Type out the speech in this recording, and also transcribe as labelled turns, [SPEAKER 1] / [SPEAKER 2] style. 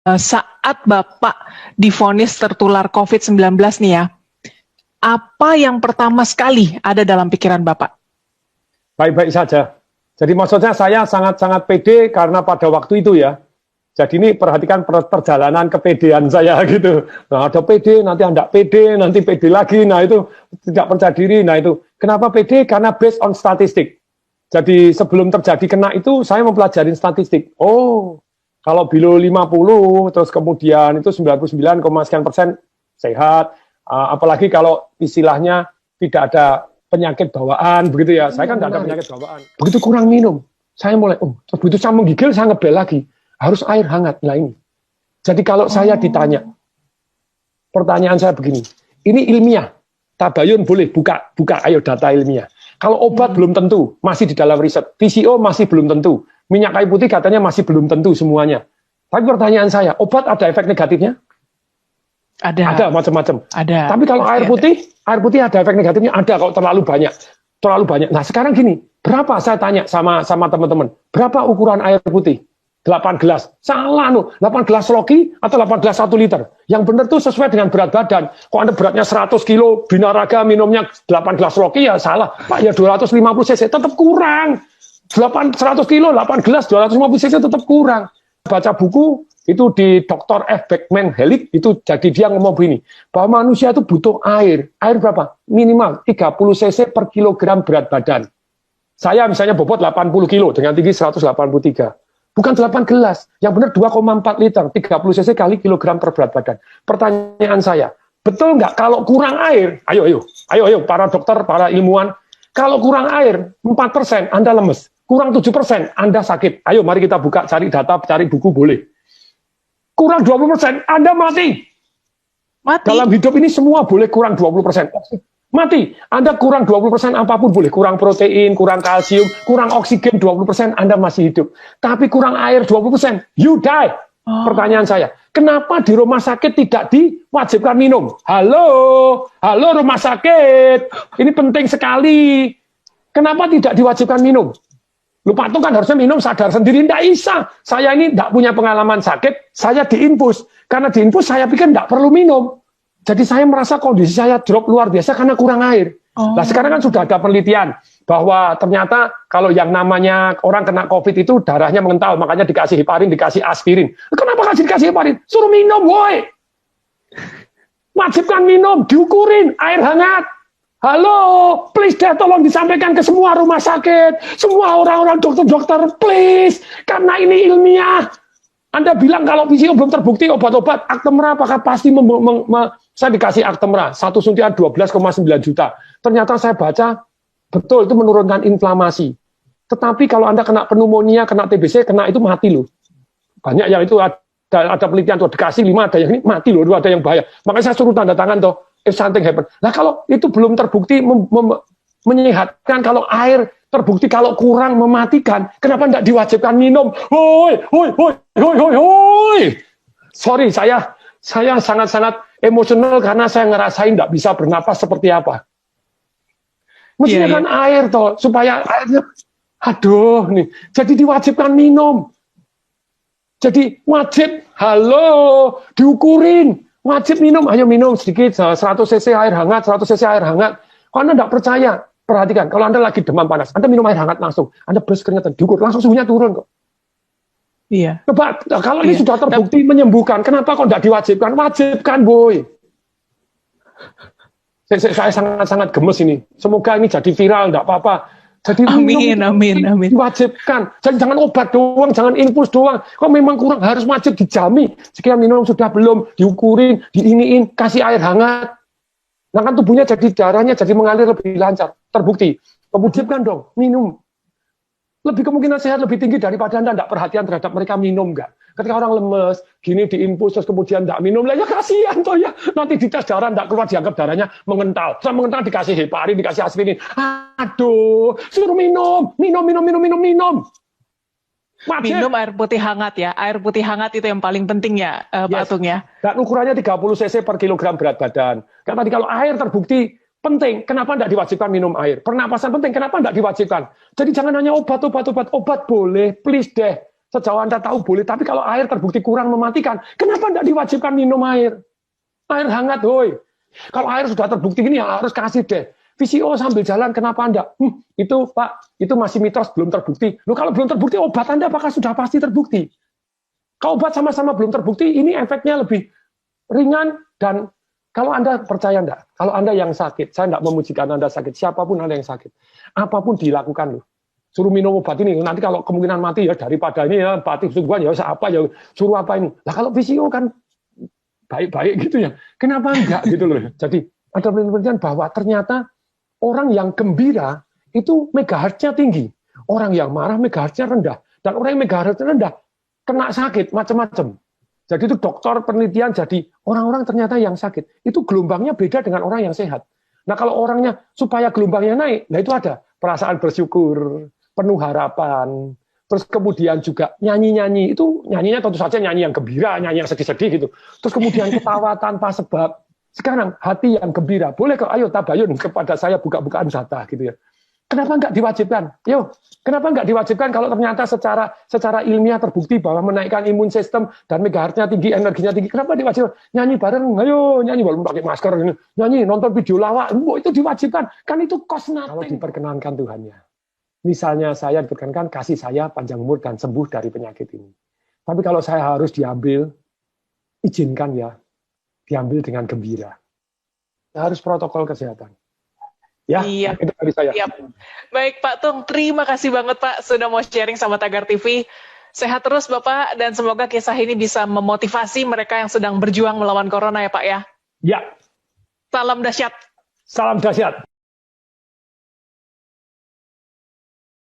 [SPEAKER 1] Saat Bapak divonis tertular COVID-19 nih ya, apa yang pertama sekali ada dalam pikiran Bapak?
[SPEAKER 2] Baik-baik saja. Jadi maksudnya saya sangat-sangat pede karena pada waktu itu ya. Jadi ini perhatikan perjalanan kepedean saya gitu. Nah ada pede, nanti Anda pede, nanti pede lagi. Nah itu tidak percaya diri. Nah itu kenapa pede? Karena based on statistik. Jadi sebelum terjadi kena itu saya mempelajari statistik. Oh, kalau below 50 terus kemudian itu 99, sekian persen sehat. Apalagi kalau istilahnya tidak ada penyakit bawaan begitu ya. Saya kan tidak ada penyakit bawaan. Begitu kurang minum, saya mulai begitu saya menggigil saya ngebel lagi. Harus air hangat lah ini. Jadi kalau saya ditanya, pertanyaan saya begini, ini ilmiah, tabayun boleh buka ayo data ilmiah. Kalau obat belum tentu, masih di dalam riset. PCO masih belum tentu. Minyak kayu putih katanya masih belum tentu semuanya. Tapi pertanyaan saya, obat ada efek negatifnya? Ada macam-macam.
[SPEAKER 1] Ada.
[SPEAKER 2] Tapi kalau air putih ada efek negatifnya? Ada kalau terlalu banyak. Nah sekarang gini, berapa saya tanya sama teman-teman, berapa ukuran air putih? 8 gelas. Salah 8 gelas loki atau 8 gelas 1 liter. Yang benar tuh sesuai dengan berat badan. Kok Anda beratnya 100 kilo, binaraga minumnya 8 gelas loki ya salah. Pak ya 250 cc tetap kurang. 100 kilo, 8 gelas, 250 cc tetap kurang. Baca buku itu di Dr. F. Beckman Hellick itu jadi dia ngomong begini. Bahwa manusia itu butuh air. Air berapa? Minimal 30 cc per kilogram berat badan. Saya misalnya bobot 80 kilo dengan tinggi 183. Bukan 8 gelas, yang benar 2,4 liter, 30 cc kali kilogram per berat badan. Pertanyaan saya, betul nggak kalau kurang air, ayo para dokter, para ilmuwan, kalau kurang air 4% Anda lemes, kurang 7% Anda sakit. Ayo mari kita buka, cari data, cari buku boleh. Kurang 20% Anda mati. Dalam hidup ini semua boleh kurang 20%. Mati, Anda kurang 20% apapun boleh, kurang protein, kurang kalsium, kurang oksigen 20% Anda masih hidup. Tapi kurang air 20%, you die. Pertanyaan saya, kenapa di rumah sakit tidak diwajibkan minum? Halo rumah sakit, ini penting sekali. Kenapa tidak diwajibkan minum? Lupa tuh kan harusnya minum sadar sendiri, tidak bisa. Saya ini tidak punya pengalaman sakit, saya diinfus. Karena diinfus saya pikir tidak perlu minum. Jadi saya merasa kondisi saya drop luar biasa karena kurang air. Nah sekarang kan sudah ada penelitian bahwa ternyata kalau yang namanya orang kena COVID itu darahnya mengental, makanya dikasih heparin, dikasih aspirin. Kenapa kasih dikasih heparin? Suruh minum, woi. Wajibkan minum, diukurin, air hangat. Halo, please deh tolong disampaikan ke semua rumah sakit, semua orang-orang dokter-dokter, please. Karena ini ilmiah. Anda bilang kalau PCO belum terbukti obat-obat, Actemra apakah pasti saya dikasih Actemra, 1 suntikan 12,9 juta. Ternyata saya baca, betul itu menurunkan inflamasi. Tetapi kalau Anda kena pneumonia, kena TBC, kena itu mati loh. Banyak yang itu ada penelitian tuh, dikasih 5, ada yang ini mati loh, ada yang bahaya. Makanya saya suruh tanda tangan tuh, if something happen. Nah kalau itu belum terbukti menyehatkan, kalau air terbukti kalau kurang mematikan, kenapa tidak diwajibkan minum? Hoi. Sorry, saya sangat-sangat emosional karena saya ngerasain tidak bisa bernapas seperti apa. Mestinya kan air toh, supaya airnya, aduh nih, jadi diwajibkan minum. Jadi wajib, diukurin, wajib minum, ayo minum sedikit, 100 cc air hangat, 100 cc air hangat. Kalau Anda tidak percaya, perhatikan, kalau Anda lagi demam panas, Anda minum air hangat langsung, Anda berus keringetan, diukur, langsung suhunya turun kok.
[SPEAKER 1] Iya.
[SPEAKER 2] Coba, kalau ini sudah terbukti menyembuhkan, kenapa kok tidak diwajibkan? Wajibkan, boy. Saya sangat-sangat gemes ini. Semoga ini jadi viral, tidak apa-apa. Jadi
[SPEAKER 1] amin.
[SPEAKER 2] Diwajibkan. Jadi jangan obat doang, jangan infus doang. Kok memang kurang, harus wajib dijamin. Sekian minum sudah belum, diukurin, diiniin, kasih air hangat. Nah kan tubuhnya jadi darahnya jadi mengalir lebih lancar, terbukti. Kemudian dong, minum. Lebih kemungkinan sehat lebih tinggi daripada Anda tidak perhatian terhadap mereka minum nggak. Ketika orang lemes, gini diinfus terus kemudian tidak minum, lah ya kasihan toh ya. Nanti dites darah tidak keluar, dianggap darahnya mengental. Setelah mengental dikasih heparin, dikasih aspirin. Aduh, suruh minum.
[SPEAKER 1] Wajib. Minum air putih hangat ya. Air putih hangat itu yang paling penting ya, Pak Atung ya.
[SPEAKER 2] Dan ukurannya 30 cc per kilogram berat badan. Karena tadi kalau air terbukti penting, kenapa tidak diwajibkan minum air? Pernapasan penting, kenapa tidak diwajibkan? Jadi jangan hanya obat boleh, please deh. Sejauh Anda tahu boleh, tapi kalau air terbukti kurang mematikan, kenapa tidak diwajibkan minum air? Air hangat, woi. Kalau air sudah terbukti gini, ya harus kasih deh. VCO sambil jalan, kenapa Anda? Itu Pak, itu masih mitos, belum terbukti. Loh, kalau belum terbukti, obat Anda apakah sudah pasti terbukti? Kalau obat sama-sama belum terbukti, ini efeknya lebih ringan. Dan kalau Anda percaya enggak, kalau Anda yang sakit, saya enggak memujikan Anda sakit, siapapun Anda yang sakit, apapun dilakukan loh. Suruh minum obat ini, nanti kalau kemungkinan mati ya daripada ini ya, mati kesembuhan ya apa ya, suruh apa ini. Lah kalau VCO kan baik-baik gitu ya, kenapa enggak gitu loh. Jadi ada penelitian bahwa ternyata orang yang gembira itu megahertznya tinggi, orang yang marah megahertznya rendah, dan orang yang megahertznya rendah kena sakit macam-macam. Jadi itu dokter penelitian, jadi orang-orang ternyata yang sakit itu gelombangnya beda dengan orang yang sehat. Nah kalau orangnya supaya gelombangnya naik, nah itu ada perasaan bersyukur, penuh harapan, terus kemudian juga nyanyi-nyanyi, itu nyanyinya tentu saja nyanyi yang gembira, nyanyi yang sedih-sedih gitu. Terus kemudian ketawa tanpa sebab. Sekarang hati yang gembira, boleh kok, ayo tabayun kepada saya buka-bukaan data gitu ya. Kenapa nggak diwajibkan? Yo, kenapa nggak diwajibkan kalau ternyata secara ilmiah terbukti bahwa menaikkan imun sistem dan megahertznya tinggi, energinya tinggi, kenapa diwajibkan? Nyanyi bareng, ayo nyanyi walaupun pakai masker, nyanyi, nonton video lawak, itu diwajibkan. Kan itu cost nothing. Kalau diperkenankan Tuhannya. Misalnya saya diperkenankan, kasih saya panjang umur dan sembuh dari penyakit ini. Tapi kalau saya harus diambil, izinkan ya, diambil dengan gembira. Harus protokol kesehatan. Ya,
[SPEAKER 1] Iya.
[SPEAKER 2] itu dari saya.
[SPEAKER 1] Iya. Baik Pak Tung, terima kasih banget Pak sudah mau sharing sama Tagar TV. Sehat terus Bapak, dan semoga kisah ini bisa memotivasi mereka yang sedang berjuang melawan corona ya Pak ya.
[SPEAKER 2] Ya.
[SPEAKER 1] Salam dahsyat.
[SPEAKER 2] Salam dahsyat.